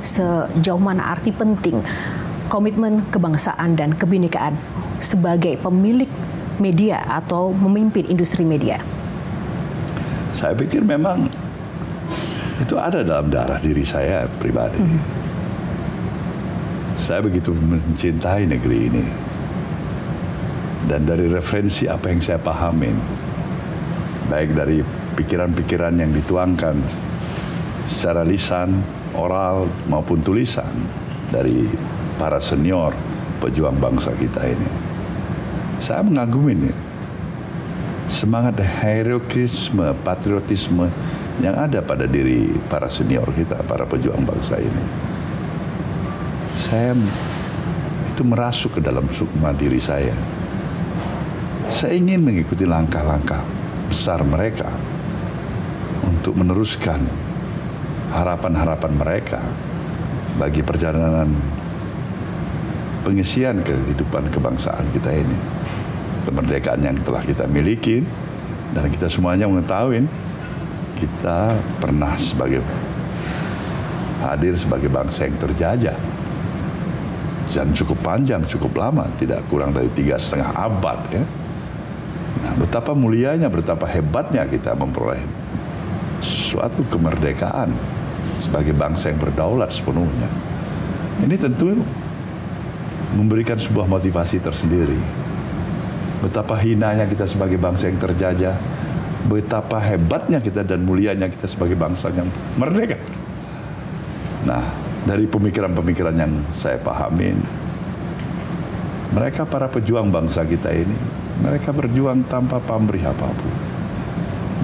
sejauh mana arti penting komitmen kebangsaan dan kebinekaan sebagai pemilik media atau memimpin industri media? Saya pikir memang itu ada dalam darah diri saya pribadi. Saya begitu mencintai negeri ini. Dan dari referensi apa yang saya pahamin, baik dari pikiran-pikiran yang dituangkan secara lisan, oral maupun tulisan dari para senior pejuang bangsa kita ini, saya mengagumi semangat heroisme, patriotisme yang ada pada diri para senior kita, para pejuang bangsa ini. Saya itu merasuk ke dalam sukma diri saya. Saya ingin mengikuti langkah-langkah besar mereka untuk meneruskan harapan-harapan mereka bagi perjalanan pengisian kehidupan kebangsaan kita ini. Kemerdekaan yang telah kita miliki, dan kita semuanya mengetahui kita pernah hadir sebagai bangsa yang terjajah. Dan cukup panjang, cukup lama, tidak kurang dari 3,5 abad ya. Nah, betapa mulianya, betapa hebatnya kita memperoleh suatu kemerdekaan sebagai bangsa yang berdaulat sepenuhnya. Ini tentu memberikan sebuah motivasi tersendiri. Betapa hinanya kita sebagai bangsa yang terjajah, betapa hebatnya kita dan mulianya kita sebagai bangsa yang merdeka. Nah, dari pemikiran-pemikiran yang saya pahamin, mereka para pejuang bangsa kita ini, mereka berjuang tanpa pamrih apapun.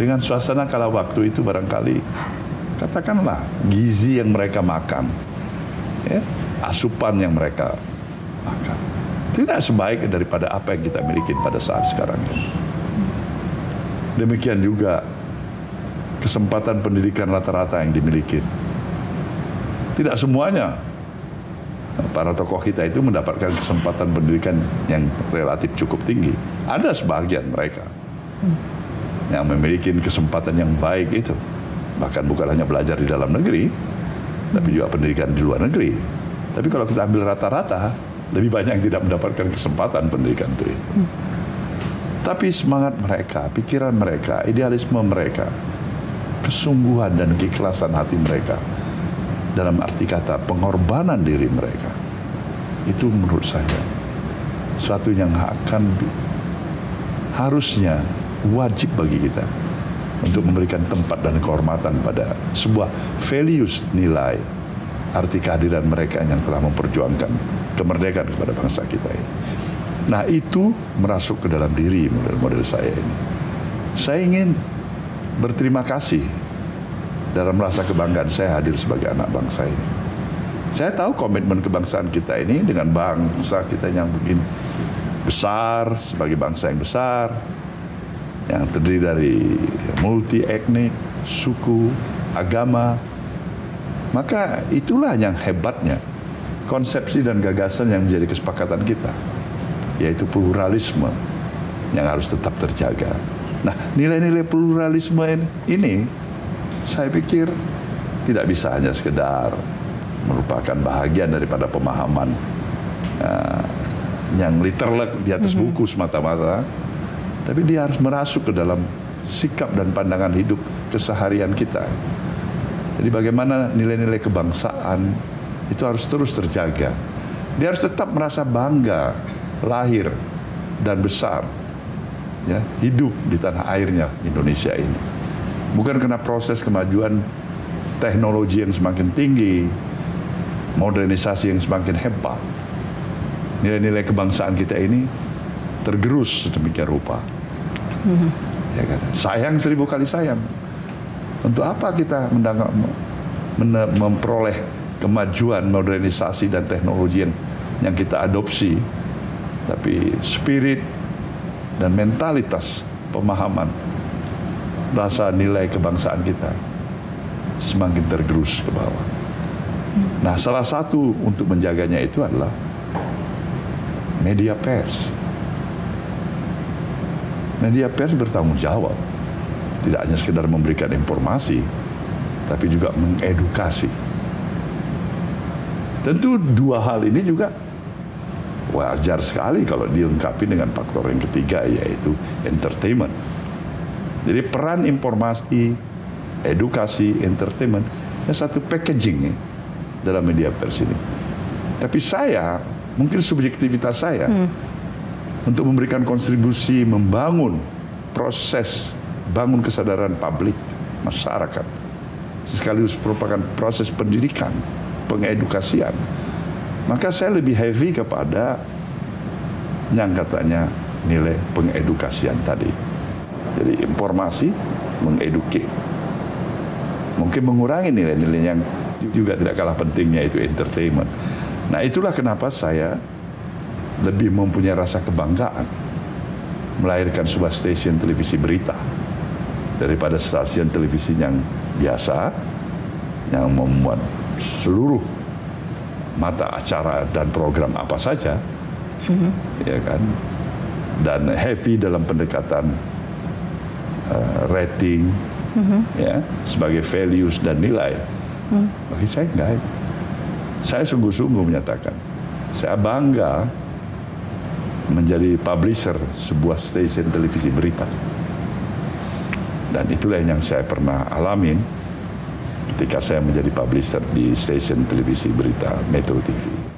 Dengan suasana kala waktu itu barangkali, katakanlah gizi yang mereka makan, ya, asupan yang mereka makan, tidak sebaik daripada apa yang kita miliki pada saat sekarang ini. Demikian juga kesempatan pendidikan rata-rata yang dimiliki. Tidak semuanya para tokoh kita itu mendapatkan kesempatan pendidikan yang relatif cukup tinggi. Ada sebagian mereka yang memiliki kesempatan yang baik itu. Bahkan bukan hanya belajar di dalam negeri, tapi juga pendidikan di luar negeri. Tapi kalau kita ambil rata-rata, lebih banyak yang tidak mendapatkan kesempatan pendidikan itu. Tapi semangat mereka, pikiran mereka, idealisme mereka, kesungguhan dan keikhlasan hati mereka, dalam arti kata pengorbanan diri mereka, itu menurut saya suatu yang harusnya wajib bagi kita untuk memberikan tempat dan kehormatan pada sebuah values, nilai, arti kehadiran mereka yang telah memperjuangkan kemerdekaan kepada bangsa kita ini. Nah, itu merasuk ke dalam diri model-model saya ini. Saya ingin berterima kasih dalam rasa kebanggaan saya hadir sebagai anak bangsa ini. Saya tahu komitmen kebangsaan kita ini dengan bangsa kita yang begini besar, sebagai bangsa yang besar, yang terdiri dari multi etnik, suku, agama. Maka itulah yang hebatnya konsepsi dan gagasan yang menjadi kesepakatan kita, yaitu pluralisme yang harus tetap terjaga. Nah, nilai-nilai pluralisme ini saya pikir tidak bisa hanya sekedar merupakan bahagian daripada pemahaman yang literally di atas buku semata-mata, tapi dia harus merasuk ke dalam sikap dan pandangan hidup keseharian kita. Jadi bagaimana nilai-nilai kebangsaan itu harus terus terjaga. Dia harus tetap merasa bangga lahir dan besar, ya, hidup di tanah airnya Indonesia ini. Bukan karena proses kemajuan teknologi yang semakin tinggi, modernisasi yang semakin hebat. Nilai-nilai kebangsaan kita ini tergerus sedemikian rupa. Ya kan? Sayang 1000 kali sayang. Untuk apa kita memperoleh kemajuan, modernisasi dan teknologi yang kita adopsi, tapi spirit dan mentalitas, pemahaman, rasa nilai kebangsaan kita semakin tergerus ke bawah. Nah, salah satu untuk menjaganya itu adalah media pers. Media pers bertanggung jawab, tidak hanya sekedar memberikan informasi, tapi juga mengedukasi. Tentu dua hal ini juga wajar sekali kalau dilengkapi dengan faktor yang ketiga, yaitu entertainment. Jadi peran informasi, edukasi, entertainment, satu packaging ya, dalam media pers ini. Tapi saya, mungkin subjektivitas saya, untuk memberikan kontribusi membangun proses, bangun kesadaran publik, masyarakat, sekaligus merupakan proses pendidikan, pengedukasian, maka saya lebih heavy kepada yang katanya nilai pengedukasian tadi. Jadi informasi, mengedukasi, mungkin mengurangi nilai-nilai yang juga tidak kalah pentingnya, itu entertainment. Nah, itulah kenapa saya lebih mempunyai rasa kebanggaan melahirkan sebuah stasiun televisi berita daripada stasiun televisi yang biasa, yang memuat seluruh mata acara dan program apa saja, ya kan, dan heavy dalam pendekatan rating, ya, sebagai values dan nilai. Bagi saya enggak. Saya sungguh-sungguh menyatakan, saya bangga menjadi publisher sebuah stasiun televisi berita. Dan itulah yang saya pernah alamin ketika saya menjadi publisher di stasiun televisi berita Metro TV.